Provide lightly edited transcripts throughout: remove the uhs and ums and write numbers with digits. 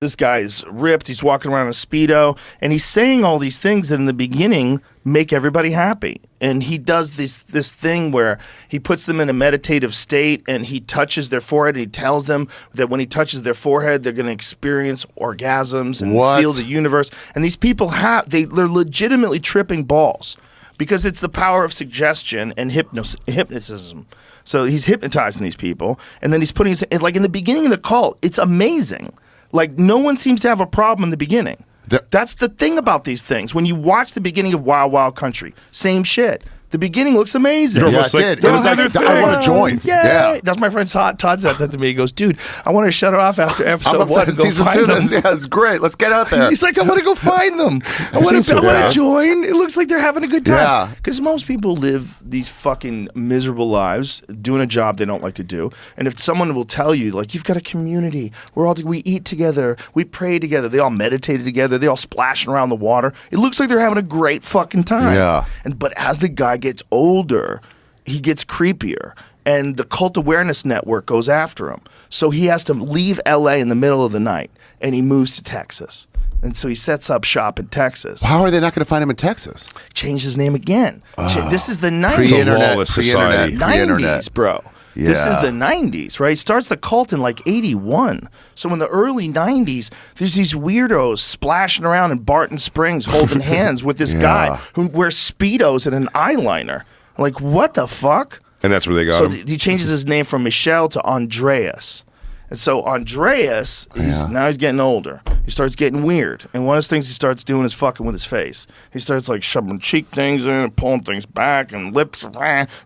This guy's ripped. He's walking around in a Speedo, and he's saying all these things that in the beginning make everybody happy. And he does this thing where he puts them in a meditative state, and he touches their forehead, and he tells them that when he touches their forehead, they're going to experience orgasms and feel the universe. And these people they're legitimately tripping balls because it's the power of suggestion and hypnotism. So he's hypnotizing these people, and then he's putting like in the beginning of the cult, it's amazing. Like, no one seems to have a problem in the beginning. That's the thing about these things. When you watch the beginning of Wild Wild Country, same shit. The beginning looks amazing. Yeah, it did. It was like, I want to join. Yay. Yeah. That's my friend Todd said that to me. He goes, dude, I want to shut it off after episode 1 and go find them. Yeah, it's great. Let's get out there. He's like, I want to go find them. I want to join. It looks like they're having a good time. Yeah. Because most people live these fucking miserable lives doing a job they don't like to do. And if someone will tell you, like, you've got a community. We eat together. We pray together. They all meditated together. They all splashing around the water. It looks like they're having a great fucking time. Yeah. But as the guy gets older, he gets creepier, and the Cult Awareness Network goes after him. So he has to leave LA in the middle of the night, and he moves to Texas. And so he sets up shop in Texas. How are they not going to find him in Texas? Change his name again. This is the 90s. Pre-internet. 90s, bro. Yeah. This is the 90s, right? He starts the cult in like 81. So in the early 90s, there's these weirdos splashing around in Barton Springs holding hands with this guy who wears Speedos and an eyeliner. Like, what the fuck? And that's where they got him. So he changes his name from Michelle to Andreas. And so Andreas, now he's getting older. He starts getting weird. And one of the things he starts doing is fucking with his face. He starts like shoving cheek things in and pulling things back and lips.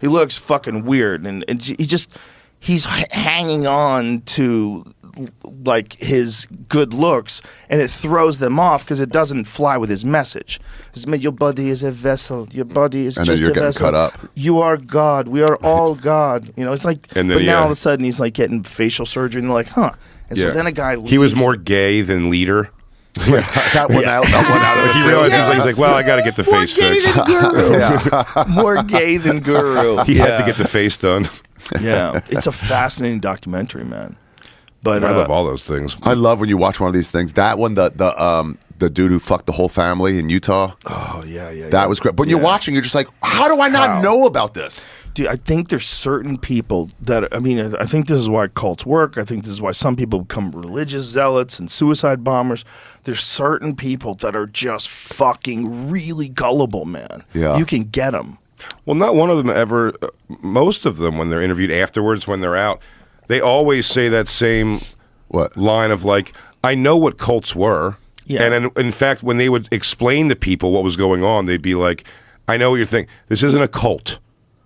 He looks fucking weird. And he's hanging on to like his good looks, and it throws them off because it doesn't fly with his message. Your body is a vessel. Your body is just a vessel. Cut up. You are God. We are all God. You know, it's like. And then, but now all of a sudden he's like getting facial surgery, and they're like, huh. And so then a guy leaves. He was more gay than leader. That one out of he realized he's like, well, I got to get the face fixed. More gay than Guru. He had to get the face done. Yeah, it's a fascinating documentary, man. But I love all those things. I love when you watch one of these things. That one, the dude who fucked the whole family in Utah. Oh yeah. That was great. But you're watching, you're just like, how do I not know about this? Dude, I think there's certain people that, I mean, I think this is why cults work. I think this is why some people become religious zealots and suicide bombers. There's certain people that are just fucking really gullible, man. Yeah. You can get them. Well, not one of them ever, most of them, when they're interviewed afterwards, when they're out, they always say that same line of like, I know what cults were. Yeah. And in fact, when they would explain to people what was going on, they'd be like, I know what you're thinking. This isn't a cult.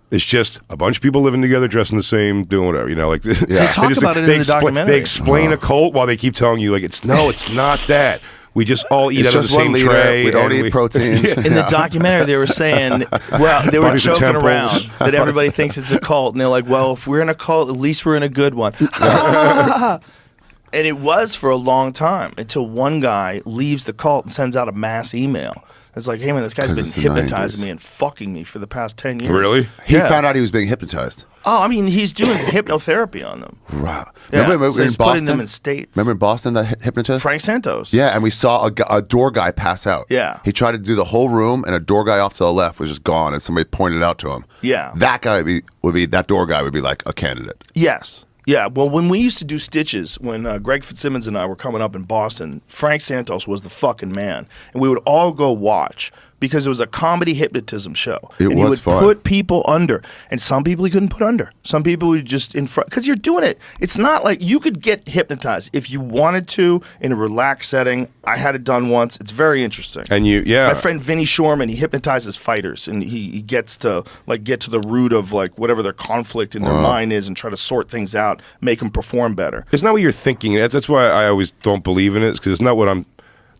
It's just a bunch of people living together, dressing the same, doing whatever, you know. Like they talk about it in the documentary. They explain a cult while they keep telling you, like, it's not that. We just all eat out of the same tray. We don't eat protein. In the documentary, they were saying, well, they were joking around that everybody thinks it's a cult. And they're like, well, if we're in a cult, at least we're in a good one. And it was for a long time until one guy leaves the cult and sends out a mass email. It's like, hey, man, this guy's been hypnotizing me and fucking me for the past 10 years. Really? He found out he was being hypnotized. Oh, I mean, he's doing hypnotherapy on them. Wow. Yeah. Remember so in he's Boston? Putting them in states. Remember in Boston, that hypnotist? Frank Santos. Yeah, and we saw a door guy pass out. Yeah. He tried to do the whole room, and a door guy off to the left was just gone, and somebody pointed it out to him. Yeah. That guy that door guy would be like a candidate. Yes. Yeah, well, when we used to do Stitches, when Greg Fitzsimmons and I were coming up in Boston, Frank Santos was the fucking man. And we would all go watch because it was a comedy hypnotism show. And he would put people under. And some people he couldn't put under. Some people would just in front. Because you're doing it. It's not like you could get hypnotized if you wanted to in a relaxed setting. I had it done once. It's very interesting. And my friend Vinny Shorman, he hypnotizes fighters. And he gets to get to the root of like whatever their conflict in their mind is and try to sort things out, make them perform better. It's not what you're thinking. That's why I always don't believe in it, because it's not what I'm.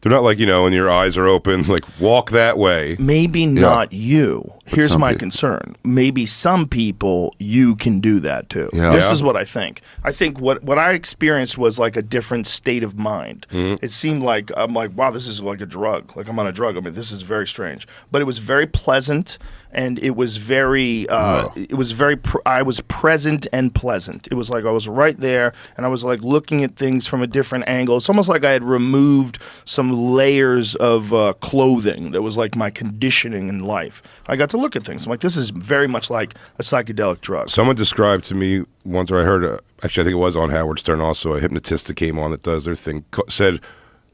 They're not like, you know, and your eyes are open, like, walk that way. Maybe not you. Here's my concern. Maybe some people, you can do that too. Yeah. This is what I think. I think what I experienced was like a different state of mind. Mm-hmm. It seemed like, I'm like, wow, this is like a drug. Like I'm on a drug. I mean, this is very strange. But it was very pleasant, and it was very I was present and pleasant. It was like I was right there, and I was like looking at things from a different angle. It's almost like I had removed some layers of clothing that was like my conditioning in life. I got to look at things. I'm like, this is very much like a psychedelic drug. Someone described to me once, or I heard, actually I think it was on Howard Stern also, a hypnotist that came on that does their thing, said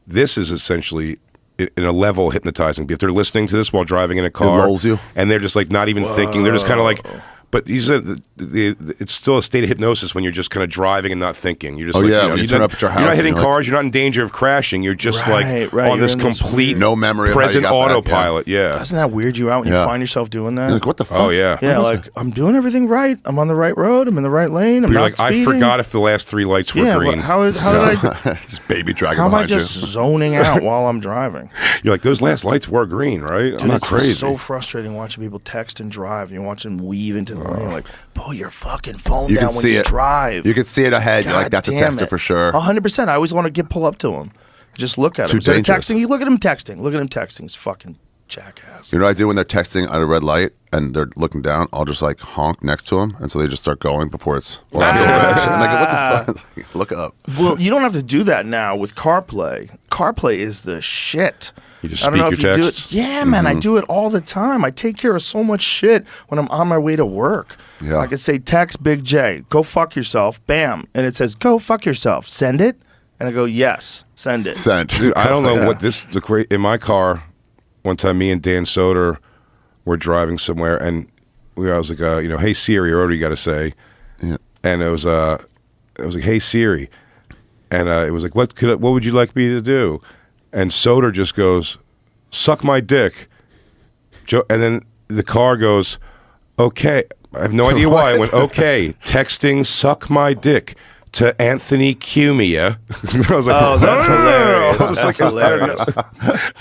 this is essentially in a level hypnotizing. If they're listening to this while driving in a car, it lulls you, and they're just like not even thinking, they're just kind of like. But he said it's still a state of hypnosis when you're just kind of driving and not thinking. You're just when you turn up at your house, you're not hitting cars. You're not in danger of crashing. You're just on this complete no memory, present autopilot. Yeah. Doesn't that weird you out when you find yourself doing that? You're like, what the fuck? Oh yeah. Yeah, like I'm doing everything right. I'm on the right road. I'm in the right lane. You're like, I forgot if the last 3 lights were green. How did I? Just baby dragging How am I behind you. just zoning out while I'm driving? You're like, those last lights were green, right? Dude, I'm not it's crazy. so frustrating watching people text and drive. You watch them weave into the lane. Like, pull your fucking phone You down can when see you it. drive. You can see it ahead. You're like, that's a texter for sure. 100%. I always want to pull up to him. Just look at him. Too dangerous. Texting. You look at him texting. Look at him texting. He's fucking jackass. You know what I do when they're texting at a red light and they're looking down? I'll just like honk next to them, and so they just start going before it's still red. And they go, what the fuck? Like, look up. Well, you don't have to do that now with CarPlay. CarPlay is the shit. You just I don't know speak if your you do texts? it. Yeah, man, I do it all the time. I take care of so much shit when I'm on my way to work. Yeah. I can say, text Big J, go fuck yourself, bam. And it says, go fuck yourself. Send it. And I go, yes, send it. Sent. Dude, I don't know what this in my car. One time, me and Dan Soder were driving somewhere, and I was like, hey Siri, or what do you got to say? Yeah. And it was like, hey Siri, and it was like, what would you like me to do? And Soder just goes, suck my dick. And then the car goes, okay. I have no idea why. I went, okay, texting, suck my dick to Anthony Cumia. I was like, oh, that's hilarious. That's hilarious.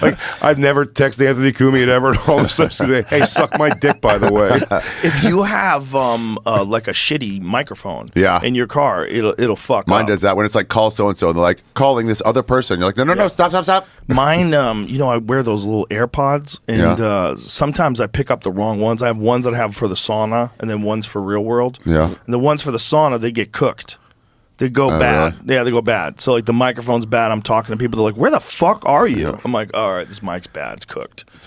Like, I've never texted Anthony Cumia ever, and all of a sudden, hey, suck my dick, by the way. If you have like a shitty microphone in your car, it'll fuck Mine up. does that when it's like, call so-and-so, and they're like, calling this other person. You're like, no, stop. Mine, I wear those little AirPods, and sometimes I pick up the wrong ones. I have ones that I have for the sauna, and then ones for real world. Yeah. And the ones for the sauna, they get cooked. They go bad. Really? Yeah, they go bad. So, like, the microphone's bad. I'm talking to people. They're like, where the fuck are you? I'm like, all right, this mic's bad. It's cooked.